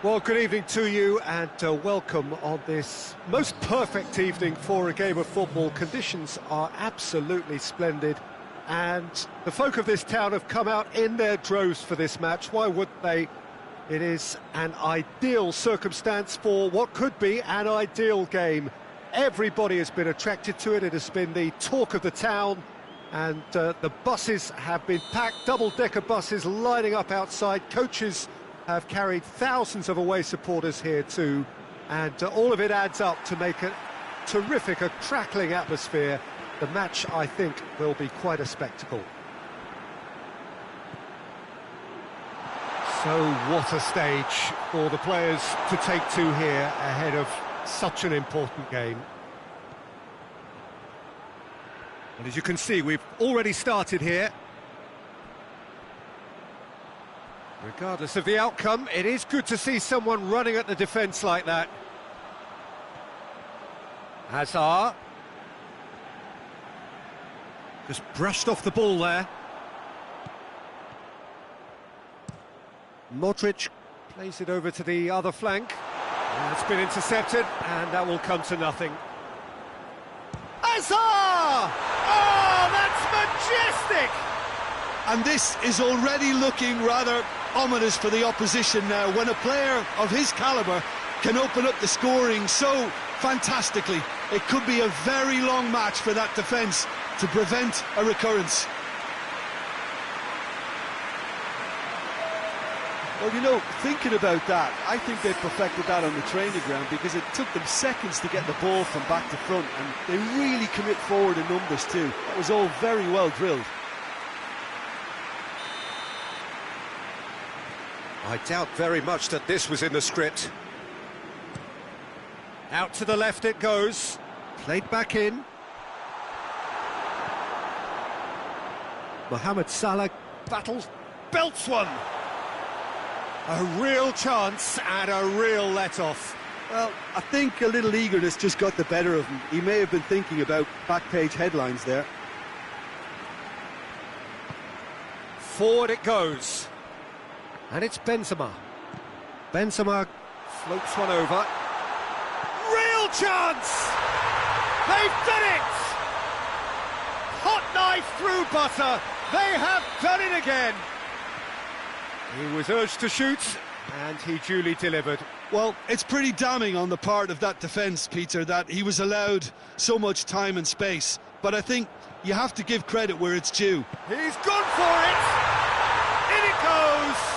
Well, good evening to you and welcome on this most perfect evening for a game of football. Conditions are absolutely splendid and the folk of this town have come out in their droves for this match. Why wouldn't they? It is an ideal circumstance for what could be an ideal game. Everybody has been attracted to it. It has been the talk of the town and the buses have been packed, double-decker buses lining up outside. Coaches have carried thousands of away supporters here too, and all of it adds up to make a terrific, a crackling atmosphere. The match, I think, will be quite a spectacle. So what a stage for the players to take to here ahead of such an important game. And as you can see, we've already started here. Regardless of the outcome, it is good to see someone running at the defence like that. Hazard. Just brushed off the ball there. Modric plays it over to the other flank. And it's been intercepted, and that will come to nothing. Hazard! Oh, that's majestic! And this is already looking rather ominous for the opposition now, when a player of his calibre can open up the scoring so fantastically. It could be a very long match for that defence to prevent a recurrence. Well, you know, thinking about that, I think they perfected that on the training ground because it took them seconds to get the ball from back to front, and they really commit forward in numbers too. That was all very well drilled. I doubt very much that this was in the script. Out to the left it goes. Played back in. Mohamed Salah battles, belts one. A real chance and a real let-off. Well, I think a little eagerness just got the better of him. He may have been thinking about back-page headlines there. Forward it goes. And it's Benzema. Benzema floats one over. Real chance! They've done it! Hot knife through butter. They have done it again. He was urged to shoot, and he duly delivered. Well, it's pretty damning on the part of that defence, Peter, that he was allowed so much time and space. But I think you have to give credit where it's due. He's gone for it! In it goes!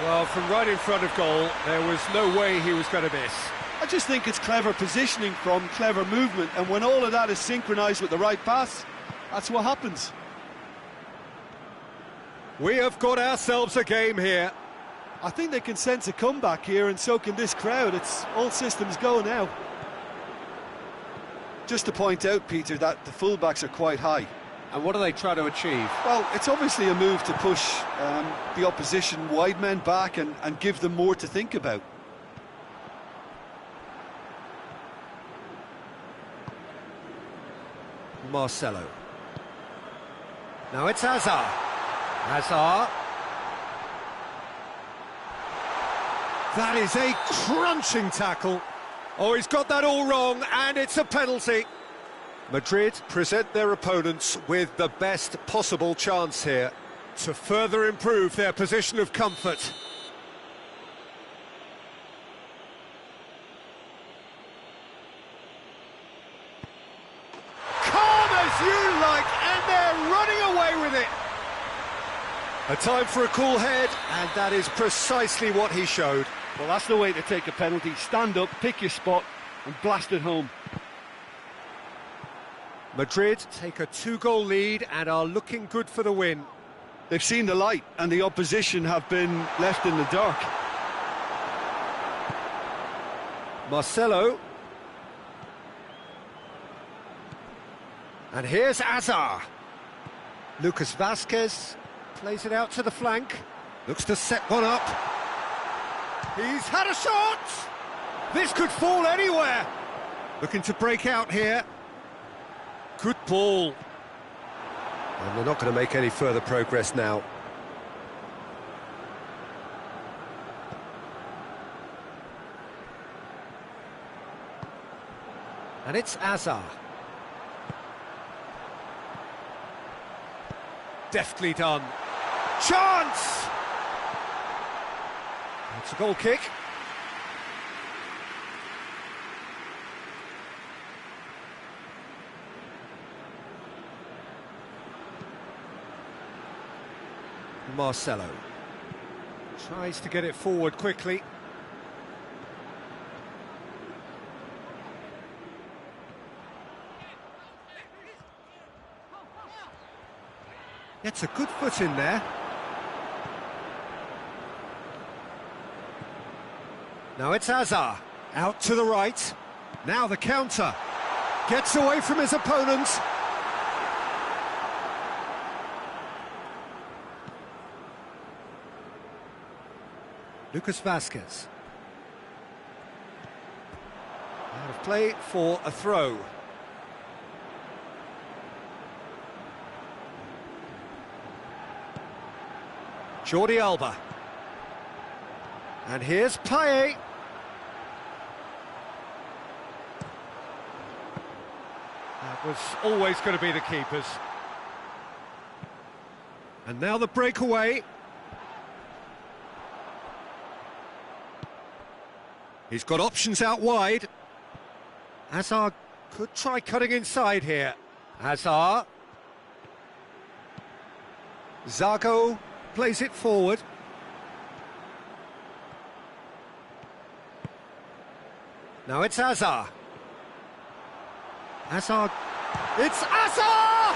Well, from right in front of goal, there was no way he was going to miss. I just think it's clever positioning from clever movement, and when all of that is synchronised with the right pass, that's what happens. We have got ourselves a game here. I think they can sense a comeback here, and so can this crowd. It's all systems go now. Just to point out, Peter, that the fullbacks are quite high. And what are they trying to achieve? Well, it's obviously a move to push the opposition wide men back and give them more to think about. Marcelo. Now it's Hazard. Hazard. That is a crunching tackle. Oh, he's got that all wrong, and it's a penalty. Madrid present their opponents with the best possible chance here to further improve their position of comfort. Calm as you like, and they're running away with it. A time for a cool head, and that is precisely what he showed. Well, that's the way to take a penalty. Stand up, pick your spot, and blast it home. Madrid take a 2-goal lead and are looking good for the win. They've seen the light, and the opposition have been left in the dark. Marcelo. And here's Hazard. Lucas Vazquez plays it out to the flank. Looks to set one up. He's had a shot! This could fall anywhere. Looking to break out here. Good ball. And they're not going to make any further progress now. And it's Azar. Deftly done. Chance! It's a goal kick. Marcelo tries to get it forward quickly. Gets a good foot in there. Now it's Azar, out to the right. Now the counter. Gets away from his opponent. Lucas Vazquez. Out of play for a throw. Jordi Alba. And here's Payet. That was always going to be the keeper's. And now the breakaway. He's got options out wide. Azar could try cutting inside here. Azar. Zago plays it forward. Now it's Azar. Azar. It's Azar!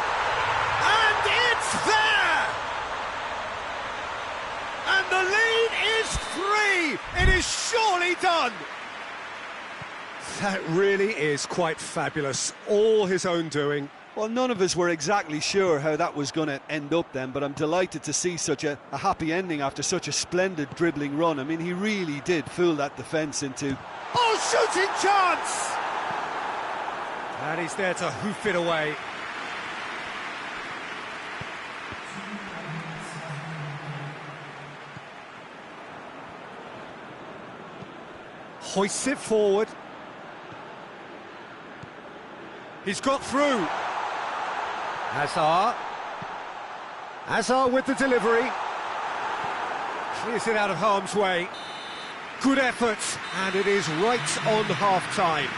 And it's there! And the lead is 3! It is surely done! That really is quite fabulous. All his own doing. Well, none of us were exactly sure how that was going to end up then, but I'm delighted to see such a happy ending after such a splendid dribbling run. I mean, he really did fool that defence into... Oh, shooting chance! And he's there to hoof it away. Hoists it forward. He's got through. Azar. Azar with the delivery. Clears it out of harm's way. Good effort, and it is right on half-time.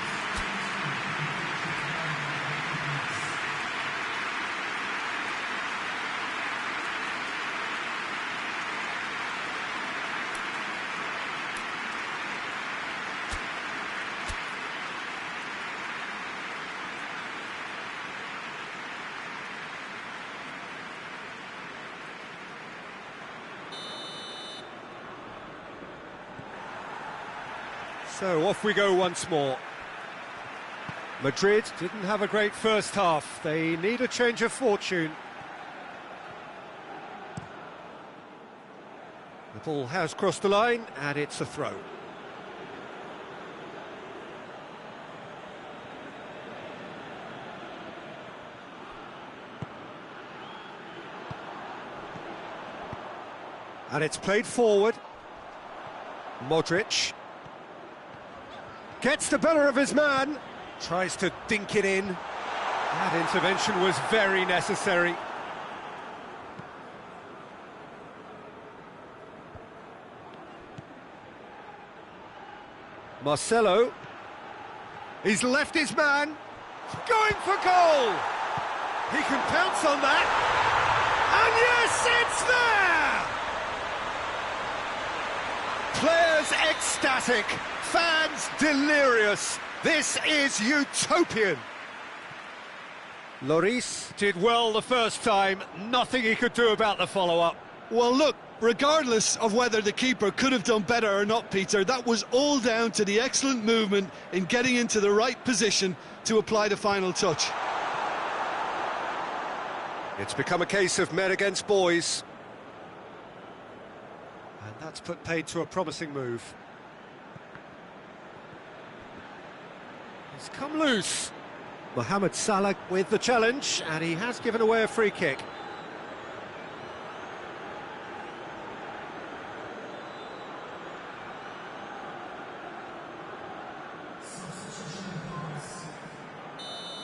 So off we go once more. Madrid didn't have a great first half. They need a change of fortune. The ball has crossed the line and it's a throw. And it's played forward. Modric. Gets the better of his man, tries to dink it in. That intervention was very necessary. Marcelo. He's left his man, going for goal. He can pounce on that. And yes, it's there! Players ecstatic. Fans delirious. This is utopian. Lloris did well the first time. Nothing he could do about the follow-up. Well, look, regardless of whether the keeper could have done better or not, Peter, that was all down to the excellent movement in getting into the right position to apply the final touch. It's become a case of men against boys. And that's put paid to a promising move. He's come loose. Mohamed Salah with the challenge, and he has given away a free kick.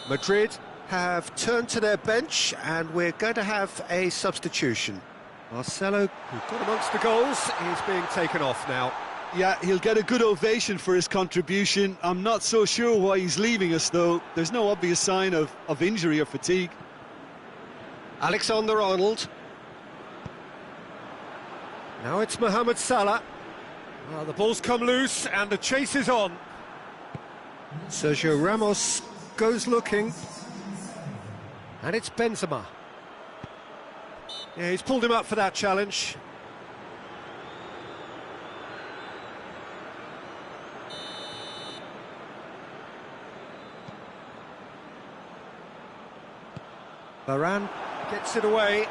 Madrid have turned to their bench and we're going to have a substitution. Marcelo, who got amongst the goals, is being taken off now. Yeah, he'll get a good ovation for his contribution. I'm not so sure why he's leaving us, though. There's no obvious sign of injury or fatigue. Alexander-Arnold. Now it's Mohamed Salah. Well, the ball's come loose and the chase is on. Sergio Ramos goes looking. And it's Benzema. Yeah, he's pulled him up for that challenge. Varane gets it away.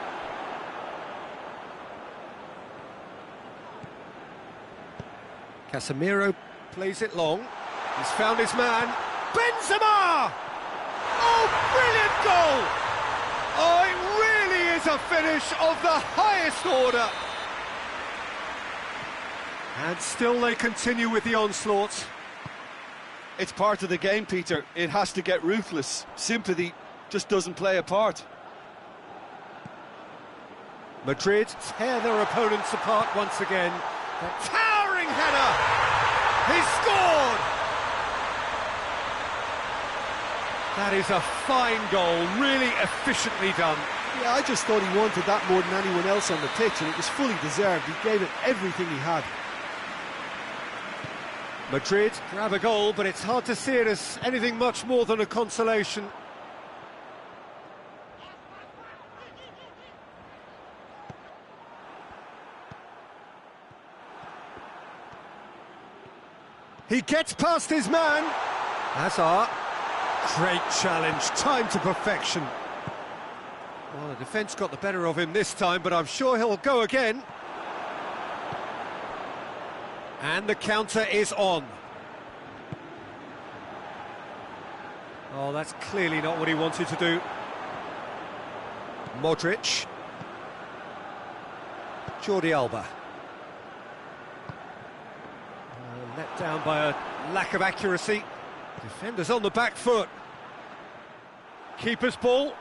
Casemiro plays it long. He's found his man. Benzema! Oh, brilliant goal! Oh, it really is a finish of the highest order. And still they continue with the onslaught. It's part of the game, Peter. It has to get ruthless. Sympathy just doesn't play a part. Madrid tear their opponents apart once again. A towering header! He scored! That is a fine goal, really efficiently done. Yeah, I just thought he wanted that more than anyone else on the pitch, and it was fully deserved. He gave it everything he had. Madrid grab a goal, but it's hard to see it as anything much more than a consolation. He gets past his man. Hazard. Great challenge, timed to perfection. Well, the defence got the better of him this time, but I'm sure he'll go again. And the counter is on. Oh, that's clearly not what he wanted to do. Modric. Jordi Alba. Let down by a lack of accuracy. Defenders on the back foot. Keeper's ball.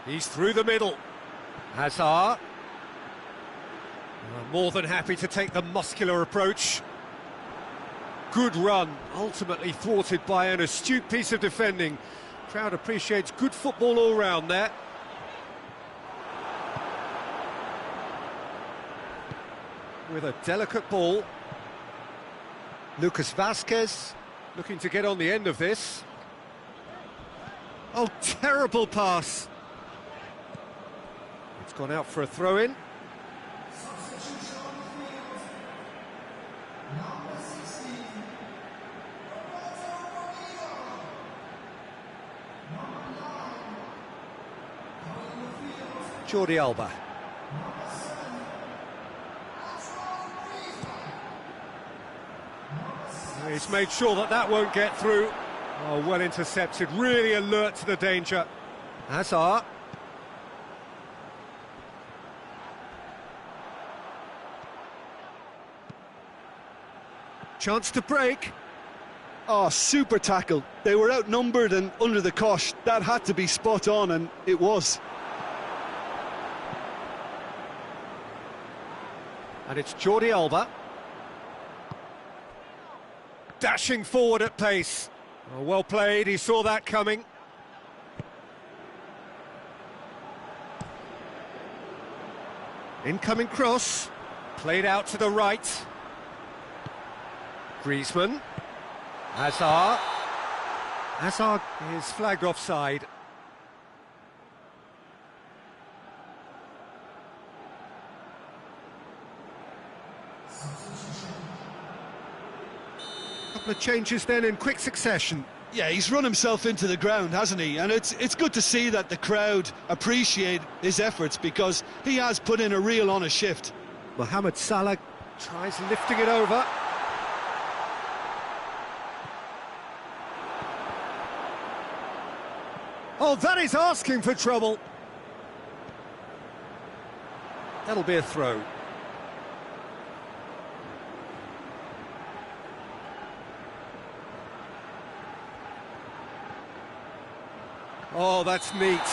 He's through the middle. Hazard. More than happy to take the muscular approach. Good run, ultimately thwarted by an astute piece of defending. Crowd appreciates good football all round there. With a delicate ball. Lucas Vazquez looking to get on the end of this. Oh, terrible pass. It's gone out for a throw-in. Jordi Alba. He's made sure that that won't get through. Oh, well intercepted, really alert to the danger. Hazard. Chance to break. Oh, super tackle. They were outnumbered and under the cosh. That had to be spot on, and it was. And it's Jordi Alba. Dashing forward at pace. Oh, well played, he saw that coming. Incoming cross. Played out to the right. Griezmann. Hazard. Hazard is flagged offside. Couple of changes then in quick succession. Yeah, he's run himself into the ground, hasn't he? And it's good to see that the crowd appreciate his efforts, because he has put in a real honest shift. Mohamed Salah tries lifting it over. Oh, that is asking for trouble. That'll be a throw. Oh, that's neat.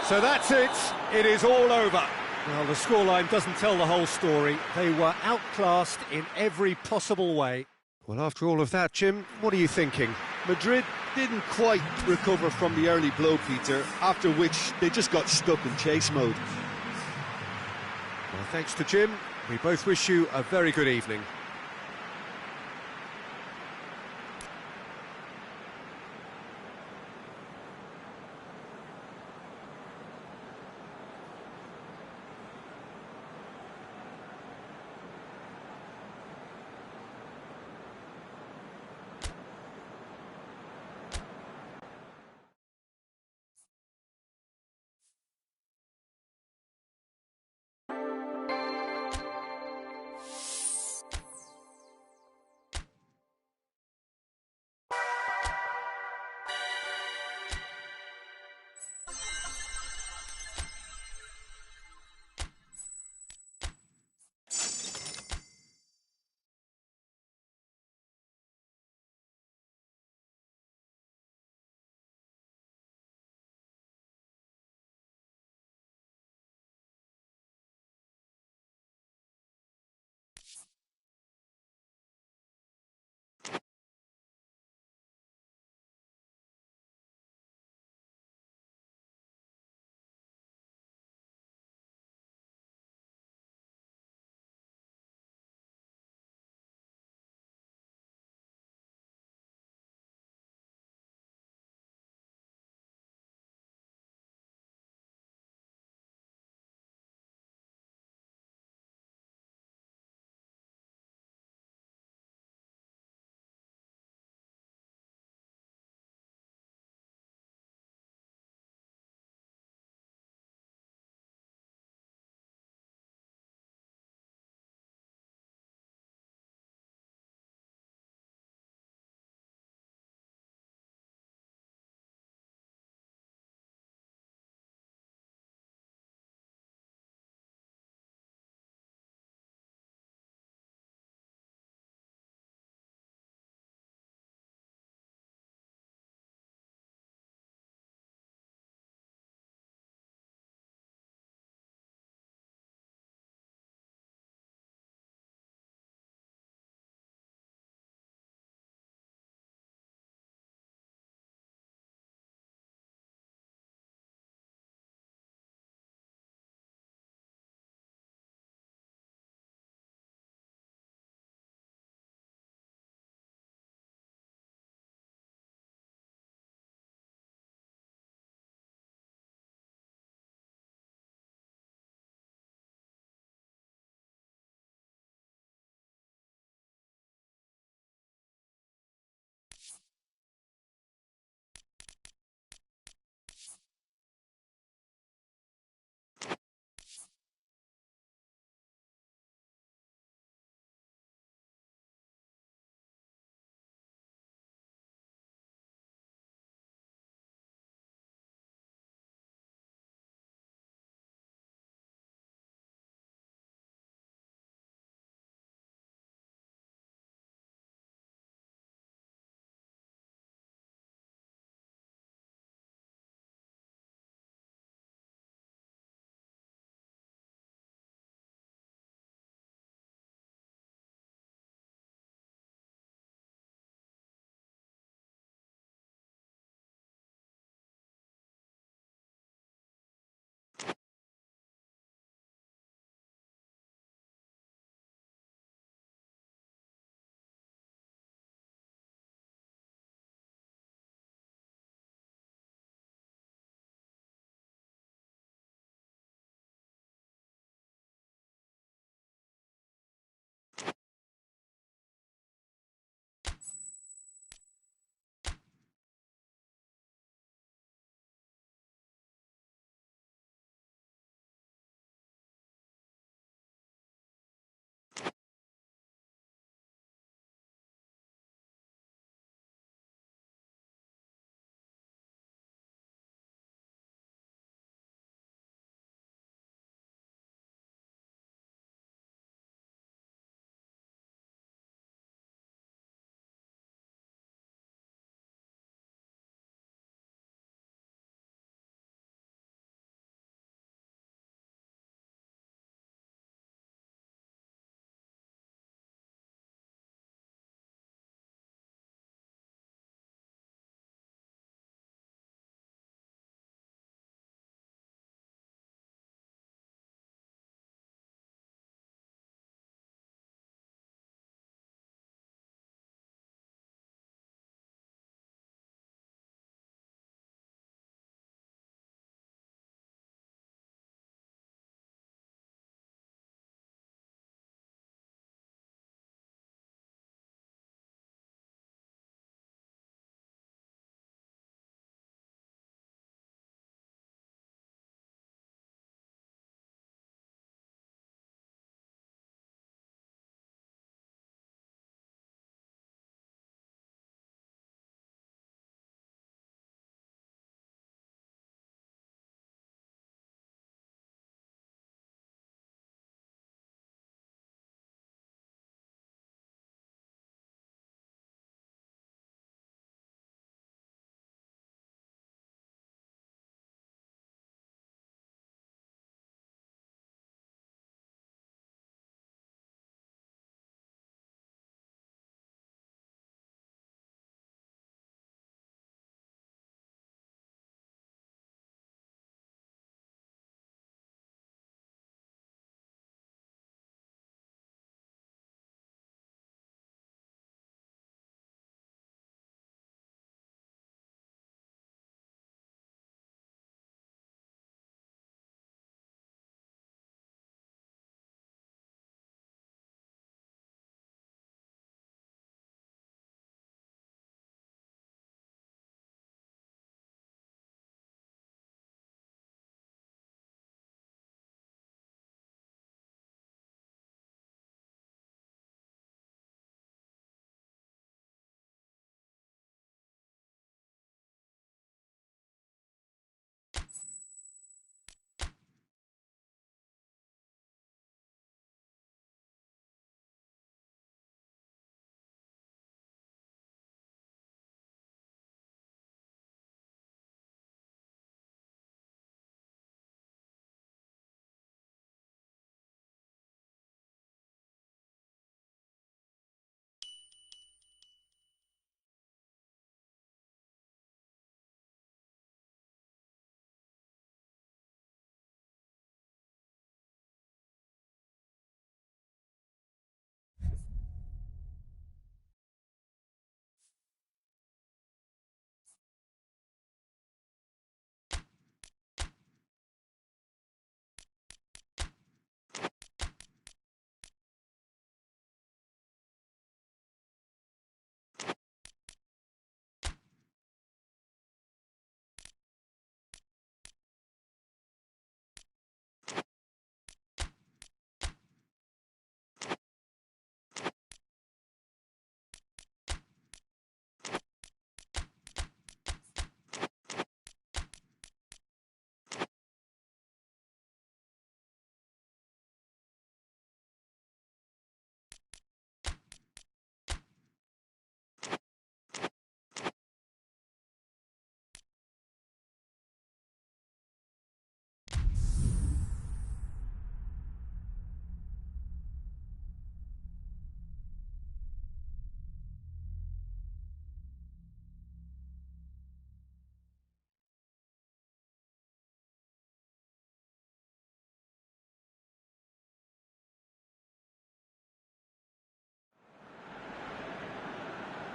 So that's it. It is all over. Well, the scoreline doesn't tell the whole story. They were outclassed in every possible way. Well, after all of that, Jim, what are you thinking? Madrid didn't quite recover from the early blow, Peter, after which they just got stuck in chase mode. Well, thanks to Jim. We both wish you a very good evening.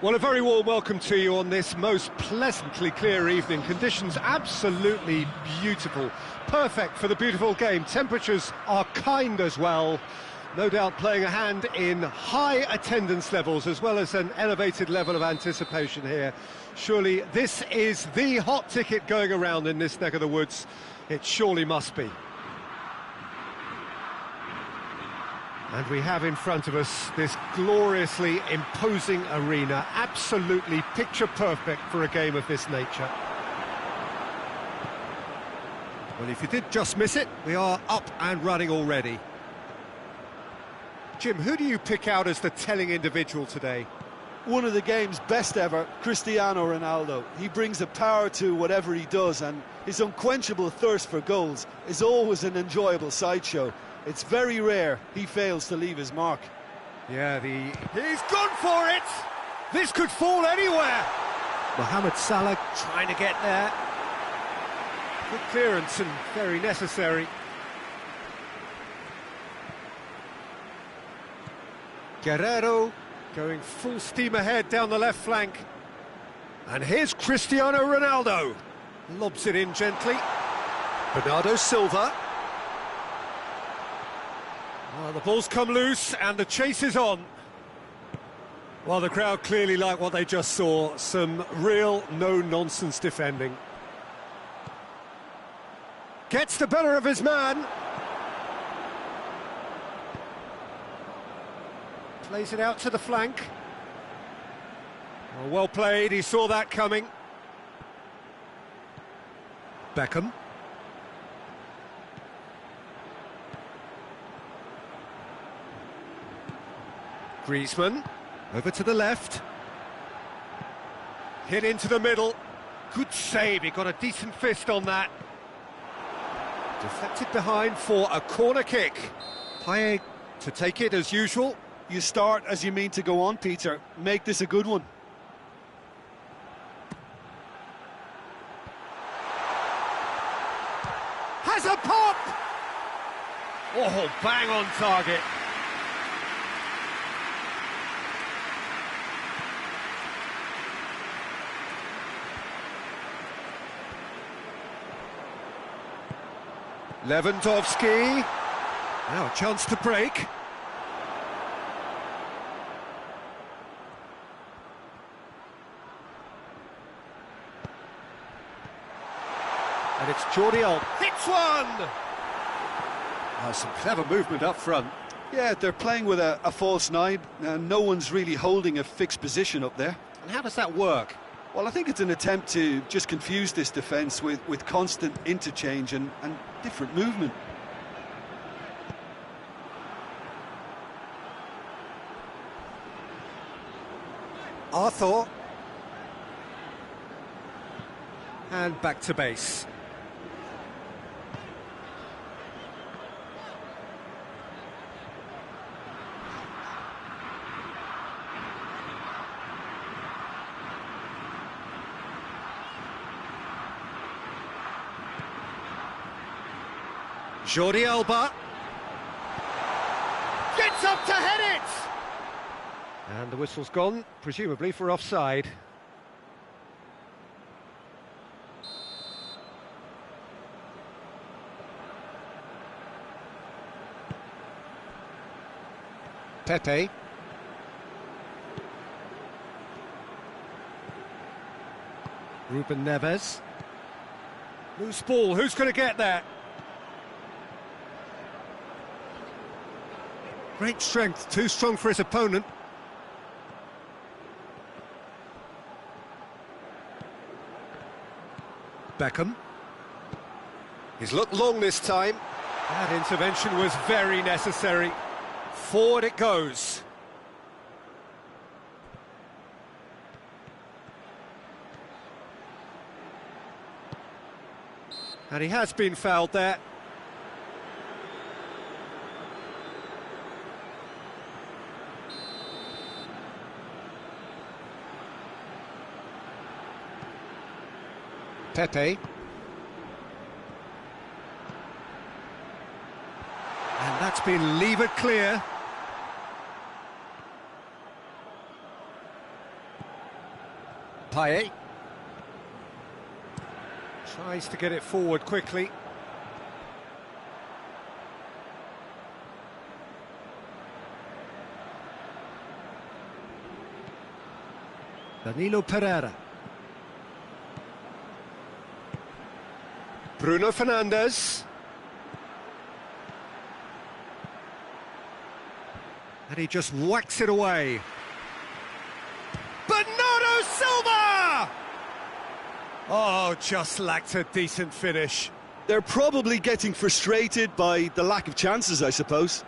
Well, a very warm welcome to you on this most pleasantly clear evening. Conditions absolutely beautiful. Perfect for the beautiful game. Temperatures are kind as well. No doubt playing a hand in high attendance levels as well as an elevated level of anticipation here. Surely this is the hot ticket going around in this neck of the woods. It surely must be. And we have in front of us this gloriously imposing arena, absolutely picture perfect for a game of this nature. Well, if you did just miss it, we are up and running already. Jim, who do you pick out as the telling individual today? One of the game's best ever, Cristiano Ronaldo. He brings a power to whatever he does, and his unquenchable thirst for goals is always an enjoyable sideshow. It's very rare he fails to leave his mark. Yeah, he's gone for it! This could fall anywhere! Mohamed Salah trying to get there. Good clearance and very necessary. Guerrero going full steam ahead down the left flank. And here's Cristiano Ronaldo. Lobs it in gently. Bernardo Silva. Well, the ball's come loose and the chase is on. Well, the crowd clearly like what they just saw. Some real no-nonsense defending. Gets the better of his man. Plays it out to the flank. Well played, he saw that coming. Beckham. Griezmann, over to the left. Hit into the middle. Good save, he got a decent fist on that. Deflected behind for a corner kick. Payet to take it as usual. You start as you mean to go on, Peter. Make this a good one. Has a pop! Oh, bang on target. Lewandowski. Now a chance to break. And it's Jordi Alba. Hits one! Oh, some clever movement up front. Yeah, they're playing with a false nine, and no one's really holding a fixed position up there. And how does that work? Well, I think it's an attempt to just confuse this defence with constant interchange and different movement. Arthur. And back to base. Jordi Alba gets up to head it! And the whistle's gone, presumably for offside. Pepe. Ruben Neves. Loose ball, who's going to get there? Great strength, too strong for his opponent. Beckham. He's looked long this time. That intervention was very necessary. Forward it goes. And he has been fouled there. Pepe. And that's been levered clear. Payet. Tries to get it forward quickly. Danilo Pereira. Bruno Fernandes. And he just whacks it away. Bernardo Silva! Oh, just lacked a decent finish. They're probably getting frustrated by the lack of chances, I suppose.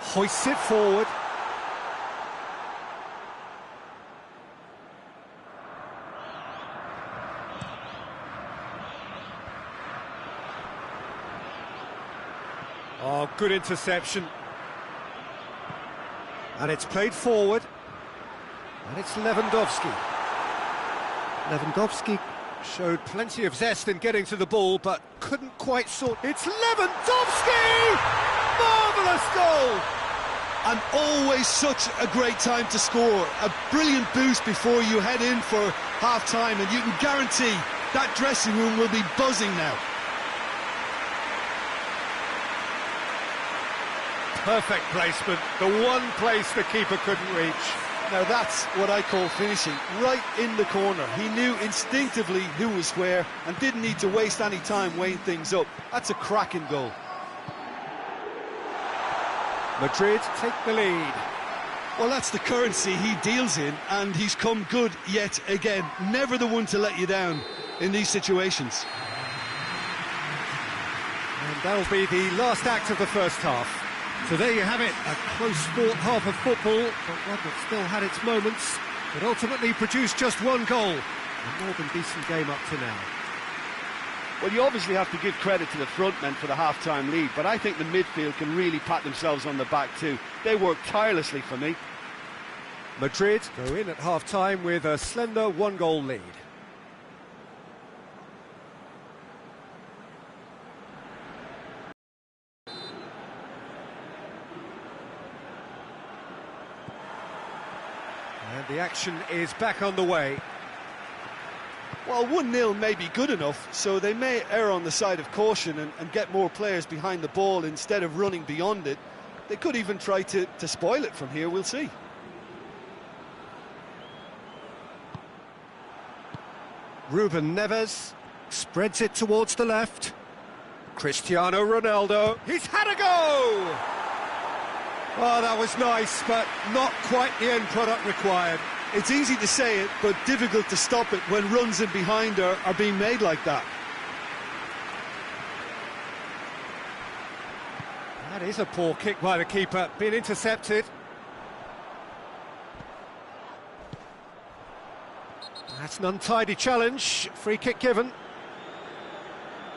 Hoists it forward. Oh, good interception. And it's played forward. And it's Lewandowski. Lewandowski showed plenty of zest in getting to the ball, but couldn't quite sort... It's Lewandowski! Marvellous goal! And always such a great time to score. A brilliant boost before you head in for half-time, and you can guarantee that dressing room will be buzzing now. Perfect placement, the one place the keeper couldn't reach. Now that's what I call finishing, right in the corner. He knew instinctively who was where and didn't need to waste any time weighing things up. That's a cracking goal. Madrid take the lead. Well, that's the currency he deals in, and he's come good yet again. Never the one to let you down in these situations. And that'll be the last act of the first half. So there you have it, a close sport half of football, but one that still had its moments, but ultimately produced just one goal. A more than decent game up to now. Well, you obviously have to give credit to the front men for the half-time lead, but I think the midfield can really pat themselves on the back too. They worked tirelessly for me. Madrid go in at half-time with a slender one-goal lead. And the action is back on the way. Well, 1-0 may be good enough, so they may err on the side of caution and get more players behind the ball instead of running beyond it. They could even try to spoil it from here, we'll see. Ruben Neves spreads it towards the left. Cristiano Ronaldo, he's had a go! Oh, that was nice, but not quite the end product required. It's easy to say it, but difficult to stop it when runs in behind are being made like that. That is a poor kick by the keeper, being intercepted. That's an untidy challenge, free kick given.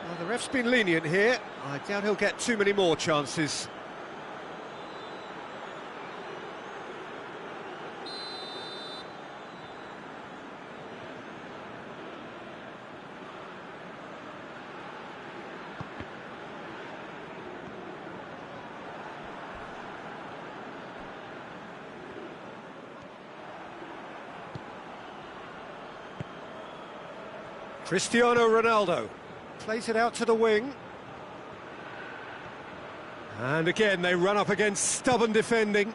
Well, the ref's been lenient here. I doubt he'll get too many more chances. Cristiano Ronaldo plays it out to the wing. And again, they run up against stubborn defending.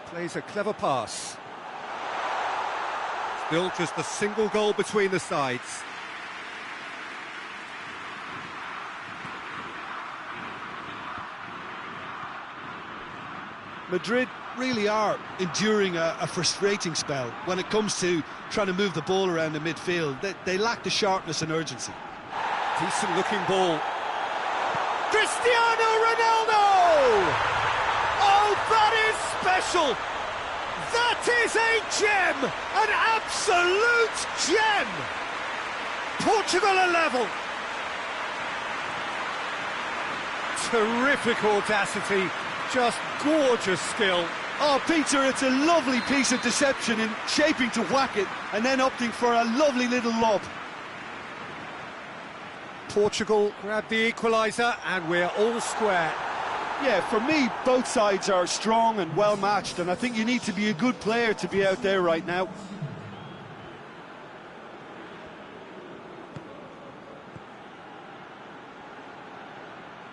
Plays a clever pass. Still just a single goal between the sides. Madrid really are enduring a frustrating spell when it comes to trying to move the ball around the midfield. They lack the sharpness and urgency. Decent looking ball. Cristiano Ronaldo! Oh, that is special! That is a gem! An absolute gem! Portugal are level. Terrific audacity. Just gorgeous skill. Oh, Peter, it's a lovely piece of deception in shaping to whack it and then opting for a lovely little lob. Portugal grabbed the equaliser and we're all square. Yeah, for me, both sides are strong and well matched, and I think you need to be a good player to be out there right now.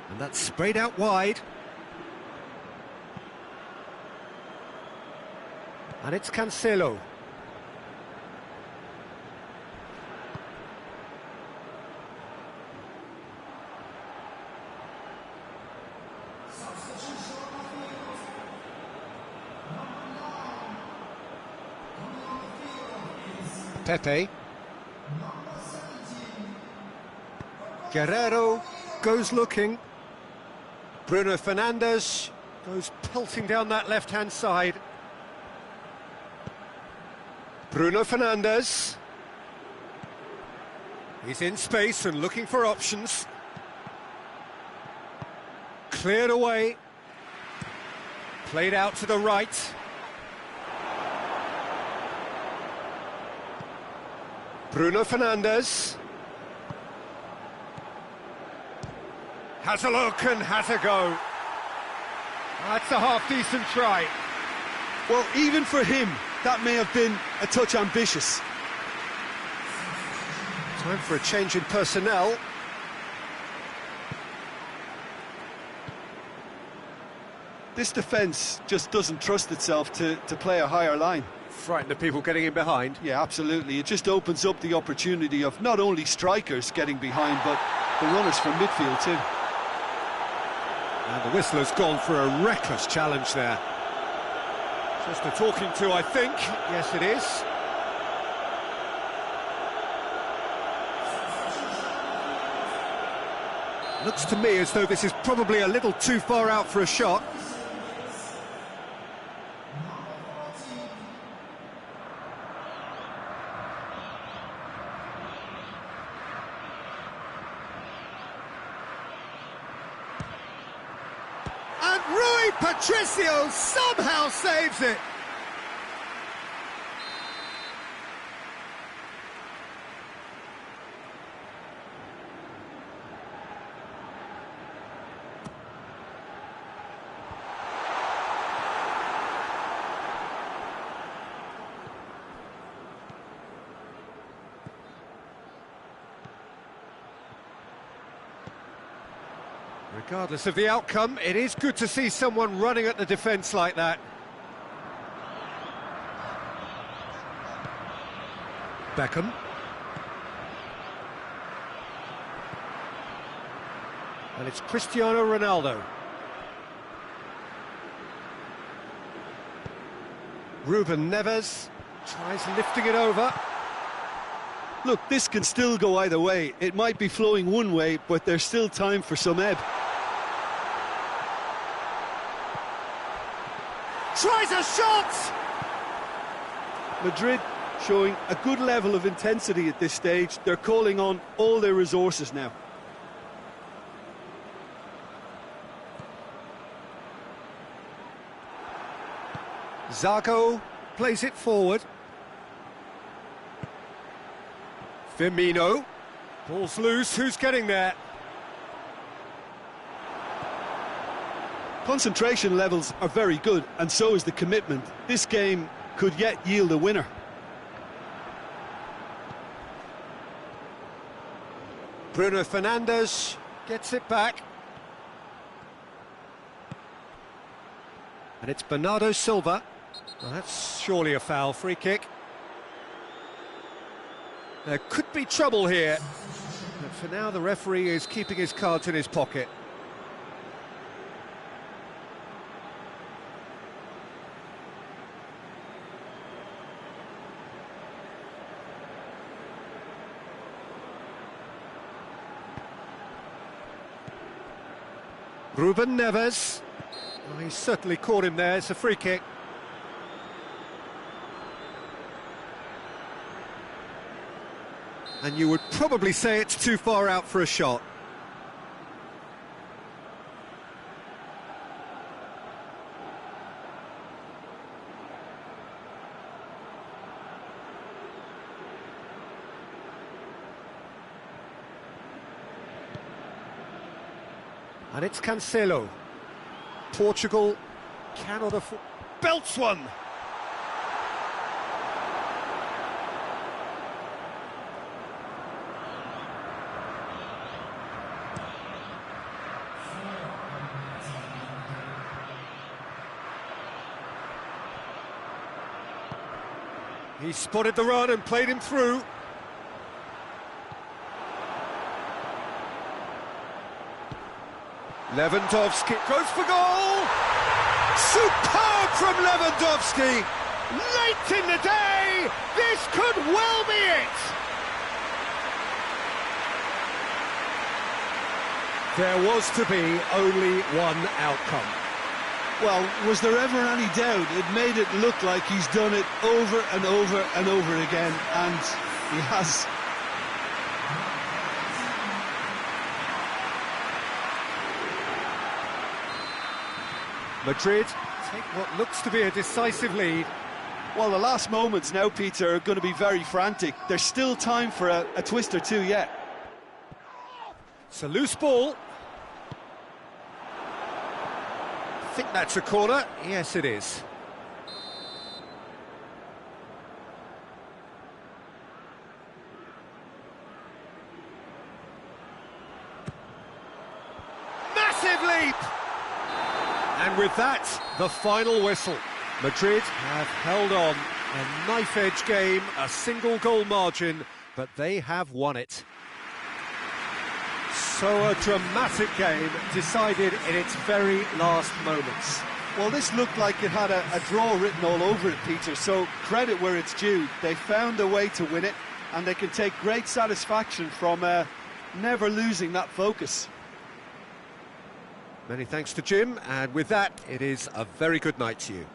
And that's sprayed out wide. And it's Cancelo. Pepe. Guerrero goes looking. Bruno Fernandes goes pelting down that left-hand side. Bruno Fernandes. He's in space and looking for options. Cleared away. Played out to the right. Bruno Fernandes. Has a look and has a go. That's a half-decent try. Well, even for him, that may have been a touch ambitious. Time for a change in personnel. This defence just doesn't trust itself to play a higher line. Frighten the people getting in behind. Yeah, absolutely. It just opens up the opportunity of not only strikers getting behind, but the runners from midfield too. And the whistler's gone for a reckless challenge there. Just a talking to, I think. Yes, it is. Looks to me as though this is probably a little too far out for a shot. And Rui Patricio somehow saves it. Regardless of the outcome, it is good to see someone running at the defence like that. Beckham. And it's Cristiano Ronaldo. Ruben Neves tries lifting it over. Look, this can still go either way. It might be flowing one way, but there's still time for some ebb. Tries a shot! Madrid showing a good level of intensity at this stage. They're calling on all their resources now. Zago plays it forward. Firmino. Ball's loose, who's getting there? Concentration levels are very good, and so is the commitment. This game could yet yield a winner. Bruno Fernandes gets it back. And it's Bernardo Silva. Well, that's surely a foul, free kick. There could be trouble here. But for now, the referee is keeping his cards in his pocket. Ruben Neves. Oh, he certainly caught him there. It's a free kick. And you would probably say it's too far out for a shot. And it's Cancelo. Portugal cannot afford... Belts one! He spotted the run and played him through. Lewandowski goes for goal! Superb from Lewandowski! Late in the day, this could well be it! There was to be only one outcome. Well, was there ever any doubt? It made it look like he's done it over and over and over again, and he has. Madrid take what looks to be a decisive lead. Well, the last moments now, Peter, are going to be very frantic. There's still time for a twist or two yet. It's a loose ball. I think that's a corner. Yes, it is. Massive leap! And with that, the final whistle. Madrid have held on. A knife-edge game, a single goal margin, but they have won it. So a dramatic game decided in its very last moments. Well, this looked like it had a draw written all over it, Peter, so credit where it's due. They found a way to win it, and they can take great satisfaction from never losing that focus. Many thanks to Jim, and with that, it is a very good night to you.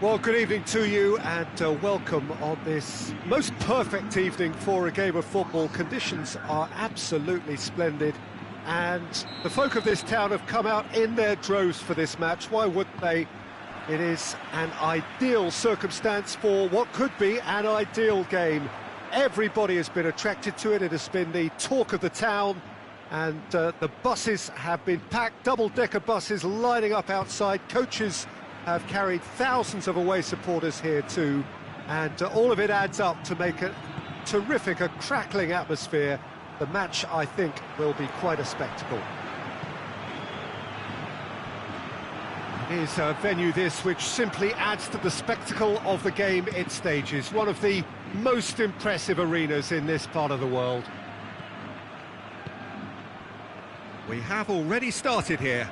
Well, good evening to you and welcome on this most perfect evening for a game of football. Conditions are absolutely splendid and the folk of this town have come out in their droves for this match. Why wouldn't they? It is an ideal circumstance for what could be an ideal game. Everybody has been attracted to it. It has been the talk of the town and the buses have been packed, double-decker buses lining up outside. Coaches have carried thousands of away supporters here too, and all of it adds up to make a terrific, a crackling atmosphere. The match, I think, will be quite a spectacle. It is a venue this which simply adds to the spectacle of the game it stages. One of the most impressive arenas in this part of the world. We have already started here.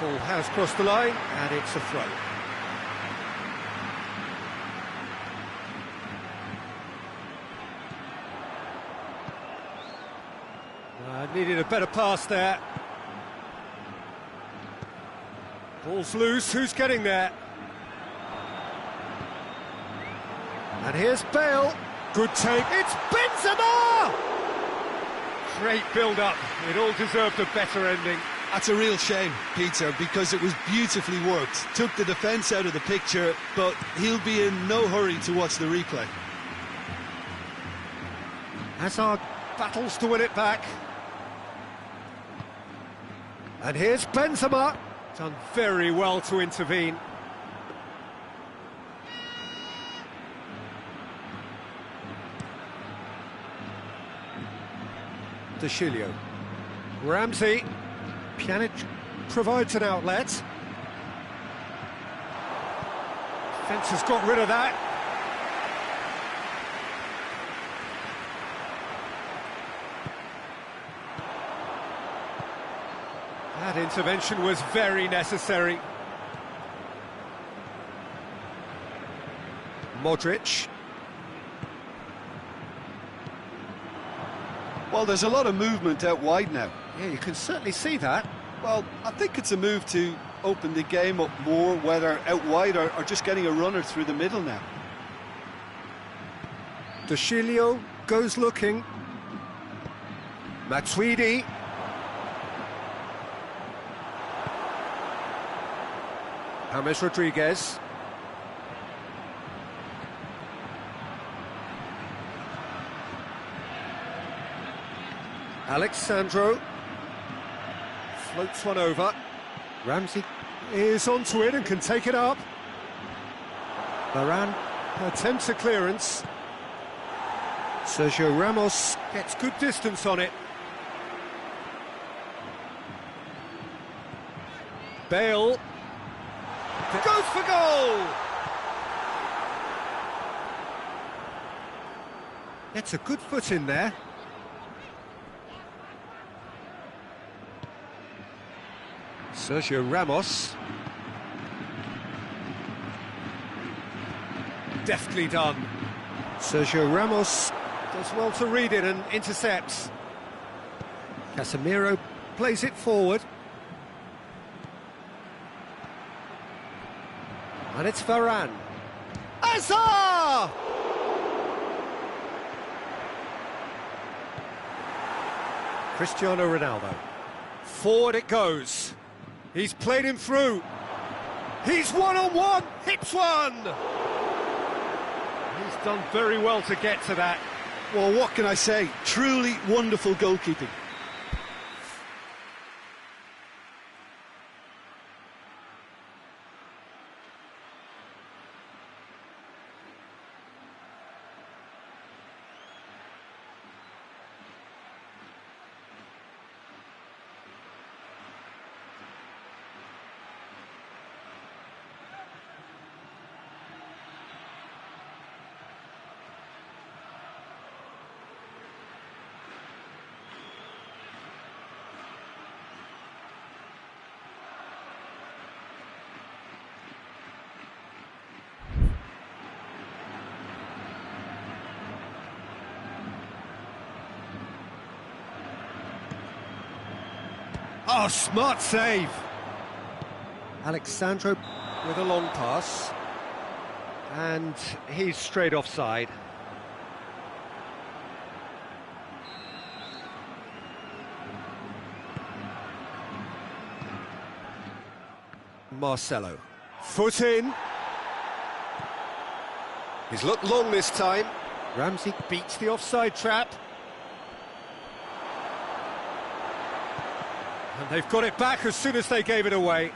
Ball has crossed the line, and it's a throw. Needed a better pass there. Ball's loose, who's getting there? And here's Bale. Good take, it's Benzema! Great build-up, it all deserved a better ending. That's a real shame, Peter, because it was beautifully worked. Took the defence out of the picture, but he'll be in no hurry to watch the replay. Hazard battles to win it back. And here's Benzema. Done very well to intervene. De Chilio. Ramsey. Pjanic provides an outlet. Defence has got rid of that. That intervention was very necessary. Modric. Well, there's a lot of movement out wide now. Yeah, you can certainly see that. Well, I think it's a move to open the game up more, whether out wide or just getting a runner through the middle now. De Chilio goes looking. Matuidi. James Rodriguez. Alexandro floats one over. Ramsey is onto it and can take it up. Varane attempts a clearance. Sergio Ramos gets good distance on it. Bale goes for goal! Gets a good foot in there. Sergio Ramos. Deftly done. Sergio Ramos does well to read it and intercepts. Casemiro plays it forward. And it's Varane. Hazard! Cristiano Ronaldo. Forward it goes. He's played him through. He's one-on-one, hits one! He's done very well to get to that. Well, what can I say? Truly wonderful goalkeeping. Oh, smart save. Alexandro with a long pass. And he's straight offside. Marcelo. Foot in. He's looked long this time. Ramsey beats the offside trap. And they've got it back as soon as they gave it away.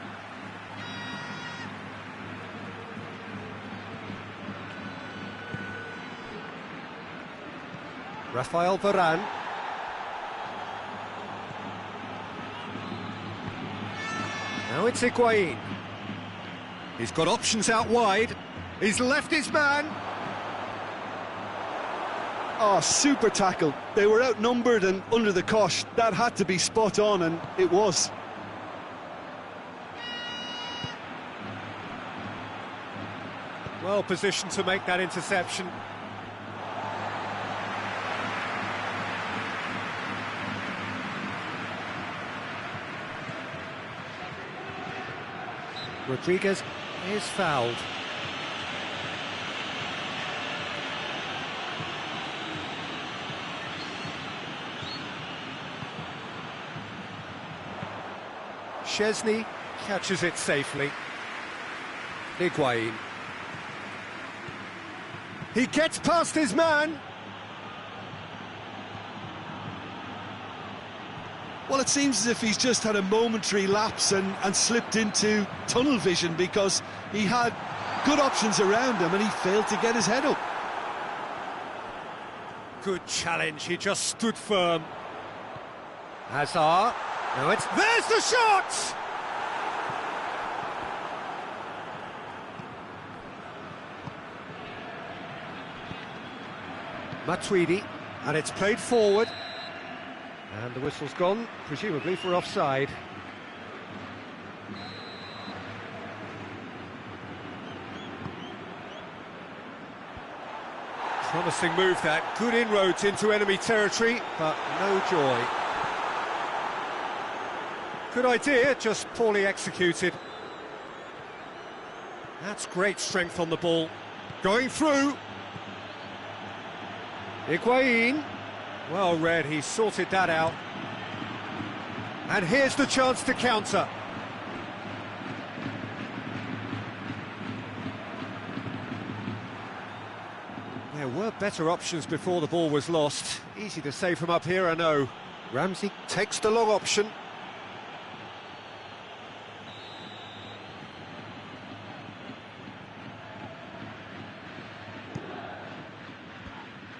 Rafael Varane. Now it's Higuain. He's got options out wide. He's left his man. Oh, super tackle. They were outnumbered and under the cosh. That had to be spot on, and it was. Well positioned to make that interception. Rodriguez is fouled. Szczesny catches it safely. Higuain. He gets past his man. Well, it seems as if he's just had a momentary lapse and slipped into tunnel vision, because he had good options around him and he failed to get his head up. Good challenge, he just stood firm. Hazard. Now it's... There's the shot! Matuidi, and it's played forward. And the whistle's gone, presumably for offside. Promising move that, good inroads into enemy territory, but no joy. Good idea, just poorly executed. That's great strength on the ball. Going through. Higuain. Well read, he sorted that out. And here's the chance to counter. There were better options before the ball was lost. Easy to say from up here, I know. Ramsey takes the long option.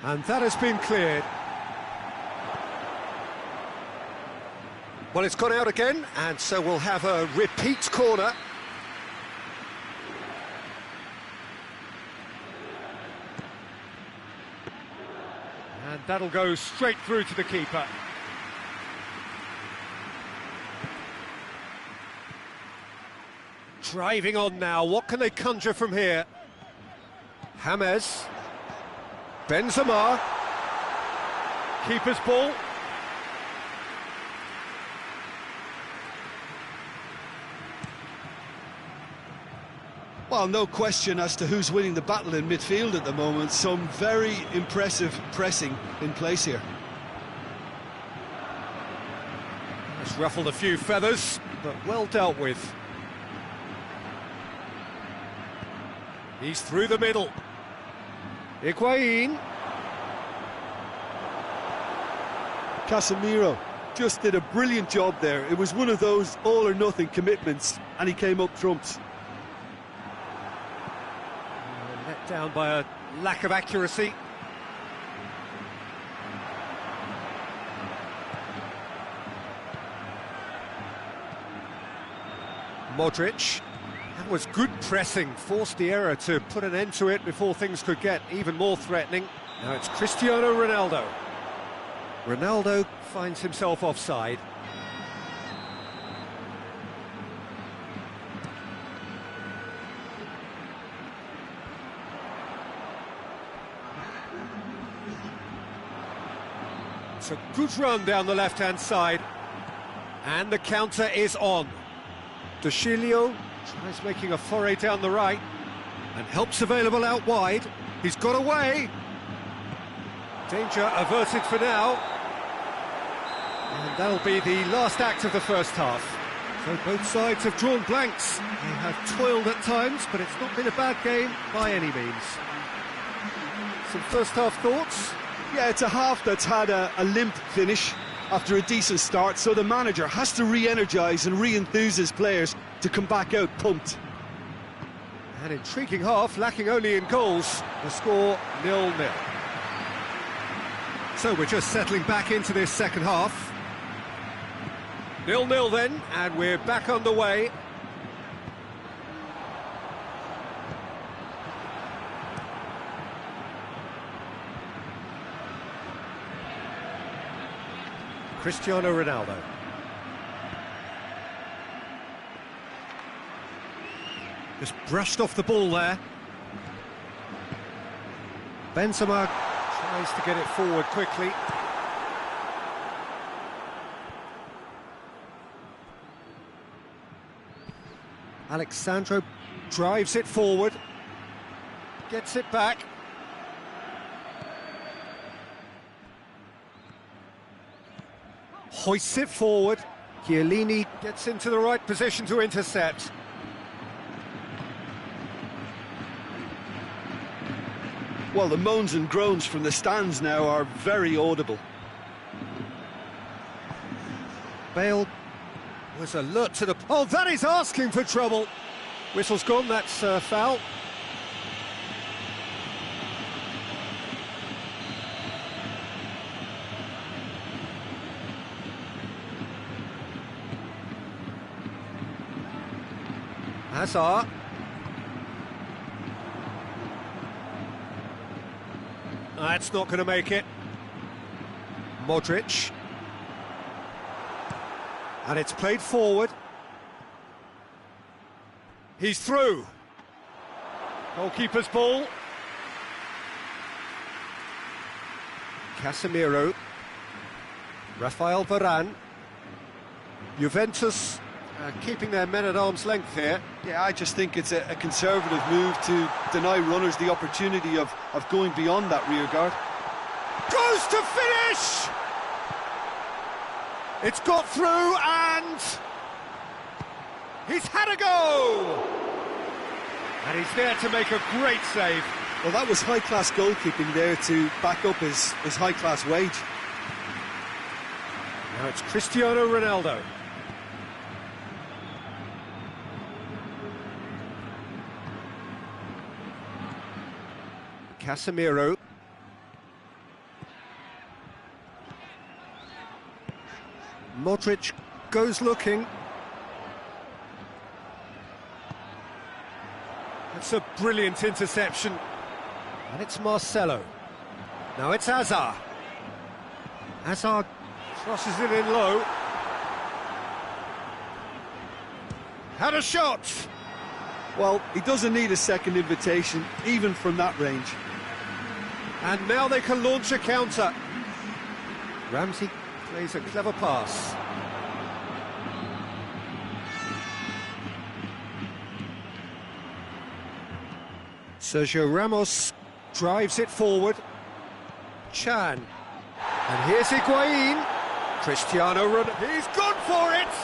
And that has been cleared. Well, it's gone out again, and so we'll have a repeat corner. And that'll go straight through to the keeper. Driving on now, what can they conjure from here? James. Benzema. Keeper's ball. Well, no question as to who's winning the battle in midfield at the moment. Some very impressive pressing in place here. It's ruffled a few feathers, but well dealt with. He's through the middle. Higuain. Casemiro just did a brilliant job there. It was one of those all-or-nothing commitments, and he came up trumps. Let down by a lack of accuracy. Modric. That was good pressing, forced the error to put an end to it before things could get even more threatening. Now it's Cristiano Ronaldo. Ronaldo finds himself offside. It's a good run down the left-hand side. And the counter is on. De Chilio Tries making a foray down the right, and help's available out wide. He's got away. Danger averted for now. And that'll be the last act of the first half. So both sides have drawn blanks. They have toiled at times, but it's not been a bad game by any means. Some first half thoughts? Yeah, it's a half that's had a limp finish after a decent start, so the manager has to re-energise and re-enthuse his players to come back out pumped. An intriguing half, lacking only in goals. The score 0-0. So we're just settling back into this second half. 0-0 then, and we're back on the way. Cristiano Ronaldo. Just brushed off the ball there. Benzema tries to get it forward quickly. Alexandro drives it forward, gets it back. Hoists it forward. Chiellini gets into the right position to intercept. Well, the moans and groans from the stands now are very audible. Bale was alert to the... Oh, that is asking for trouble. Whistle's gone, that's foul. Hazard. That's not going to make it. Modric. And it's played forward. He's through. Goalkeeper's ball. Casemiro. Rafael Varane. Juventus keeping their men at arm's length here. Yeah, I just think it's a conservative move to deny runners the opportunity of going beyond that rear guard. Goes to finish! It's got through and he's had a go! And he's there to make a great save. Well, that was high-class goalkeeping there to back up his high-class wage. Now it's Cristiano Ronaldo. Casemiro. Modric goes looking. That's a brilliant interception. And it's Marcelo. Now it's Hazard. Hazard crosses it in low. Had a shot. Well, he doesn't need a second invitation, even from that range. And now they can launch a counter. Ramsey plays a clever pass. Sergio Ramos drives it forward. Chan. And here's Higuain. Cristiano Ronaldo. He's gone for it!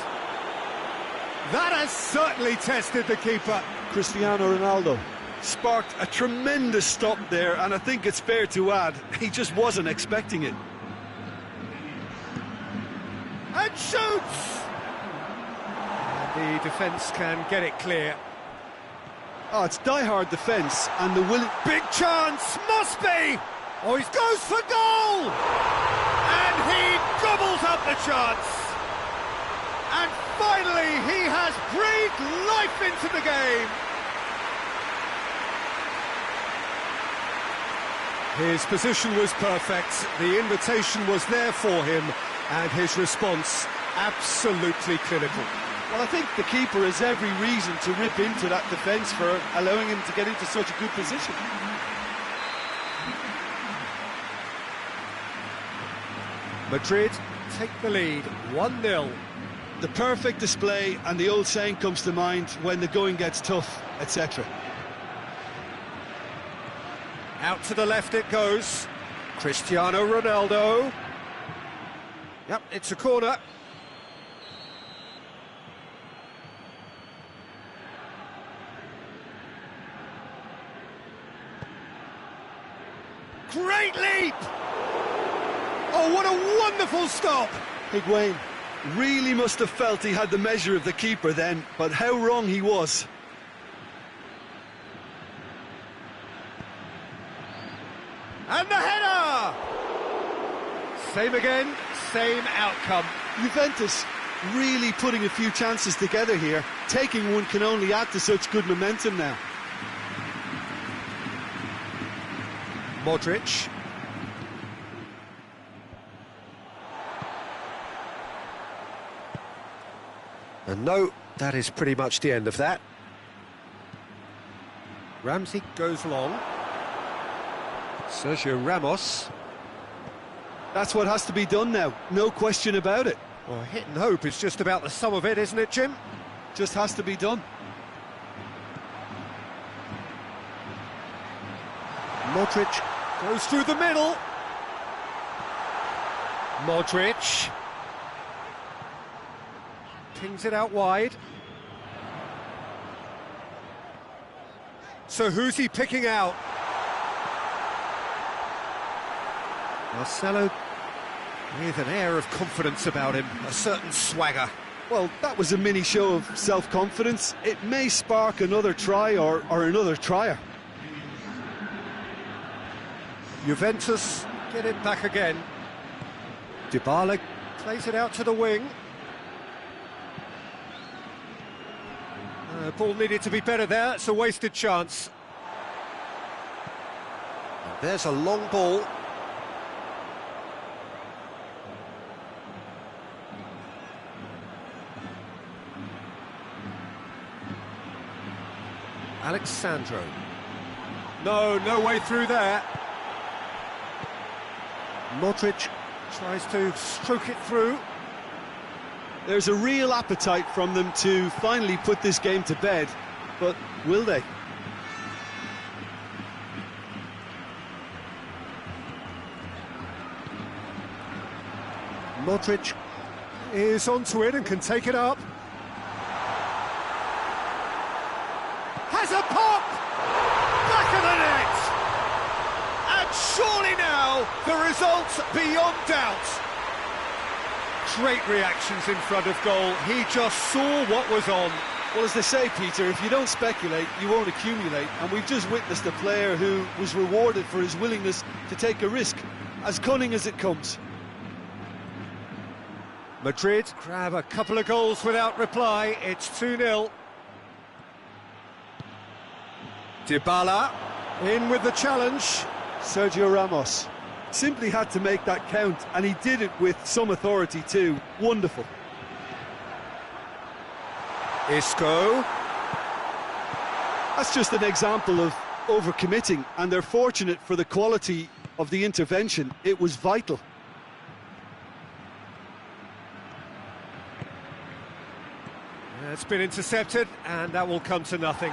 That has certainly tested the keeper. Cristiano Ronaldo sparked a tremendous stop there, and I think it's fair to add, he just wasn't expecting it. And shoots! And the defence can get it clear. Oh, it's die-hard defence, and the will... Big chance, must be! Oh, he goes for goal! And he gobbles up the chance! And finally, he has breathed life into the game! His position was perfect, the invitation was there for him, and his response absolutely clinical. Well, I think the keeper has every reason to rip into that defence for allowing him to get into such a good position. Madrid take the lead, 1-0. the perfect display, and the old saying comes to mind, when the going gets tough, etc. Out to the left it goes. Cristiano Ronaldo. Yep, it's a corner. Great leap! Oh, what a wonderful stop! Higuain really must have felt he had the measure of the keeper then, but how wrong he was. And the header! Same again, same outcome. Juventus really putting a few chances together here. Taking one can only add to such good momentum now. Modric. And no, that is pretty much the end of that. Ramsey goes long. Sergio Ramos. That's what has to be done now, no question about it. Well, hit and hope is just about the sum of it, isn't it, Jim? Just has to be done. Modric goes through the middle. Modric pings it out wide. So who's he picking out? Marcelo with an air of confidence about him, a certain swagger. Well, that was a mini show of self-confidence. It may spark another try or another trier. Juventus get it back again. Dybala plays it out to the wing. Ball needed to be better there, it's a wasted chance. And there's a long ball. Alexandro. No way through there. Modric tries to stroke it through. There's a real appetite from them to finally put this game to bed, but will they? Modric is onto it and can take it up. Has a pop! Back of the net! And surely now, the result's beyond doubt. Great reactions in front of goal. He just saw what was on. Well, as they say, Peter, if you don't speculate, you won't accumulate. And we've just witnessed a player who was rewarded for his willingness to take a risk, as cunning as it comes. Madrid grab a couple of goals without reply. It's 2-0. Dybala in with the challenge. Sergio Ramos simply had to make that count, and he did it with some authority too. Wonderful. Isco. That's just an example of overcommitting, and they're fortunate for the quality of the intervention. It was vital. It's been intercepted, and that will come to nothing.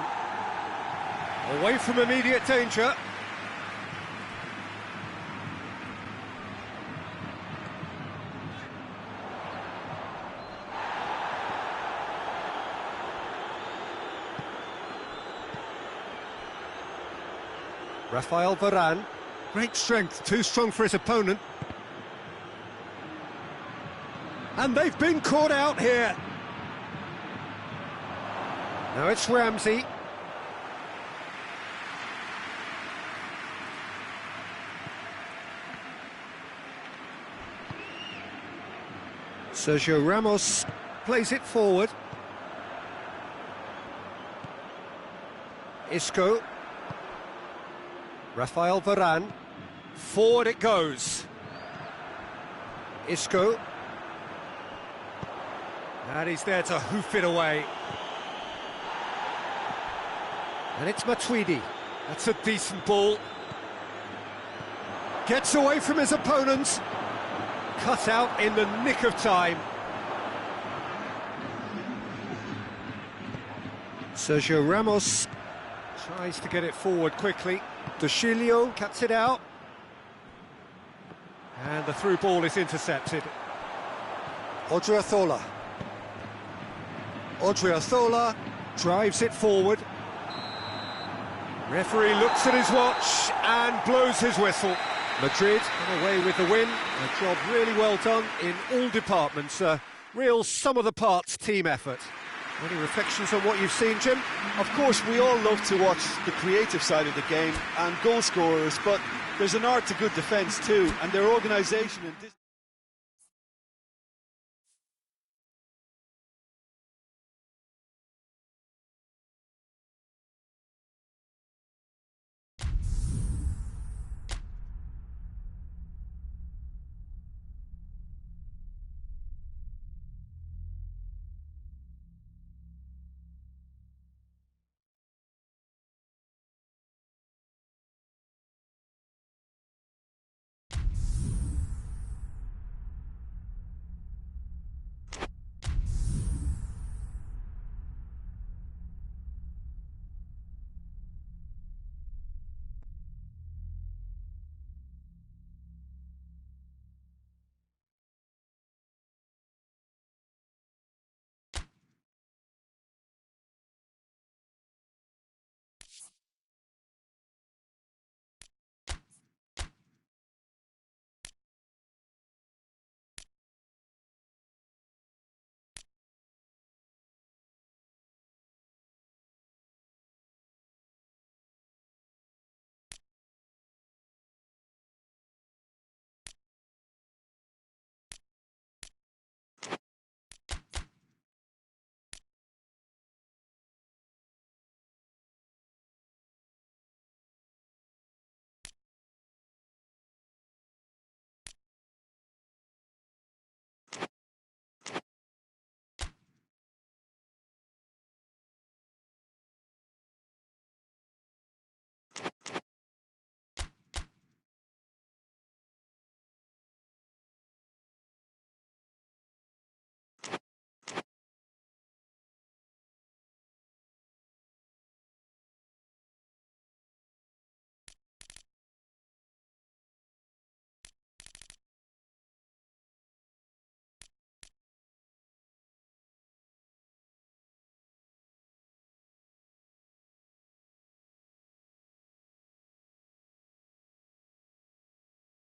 Away from immediate danger. Rafael Varane, great strength, too strong for his opponent. And they've been caught out here. Now it's Ramsey. Sergio Ramos plays it forward. Isco. Rafael Varane, forward it goes. Isco. And he's there to hoof it away. And it's Matuidi. That's a decent ball. Gets away from his opponents. Cut out in the nick of time. Sergio Ramos tries to get it forward quickly. De Chilio cuts it out. And the through ball is intercepted. Odriozola. Odriozola drives it forward. Referee looks at his watch and blows his whistle. Madrid come away with the win. A job really well done in all departments. A real sum-of-the-parts team effort. Any reflections on what you've seen, Jim? Of course, we all love to watch the creative side of the game and goal scorers, but there's an art to good defence too, and their organisation and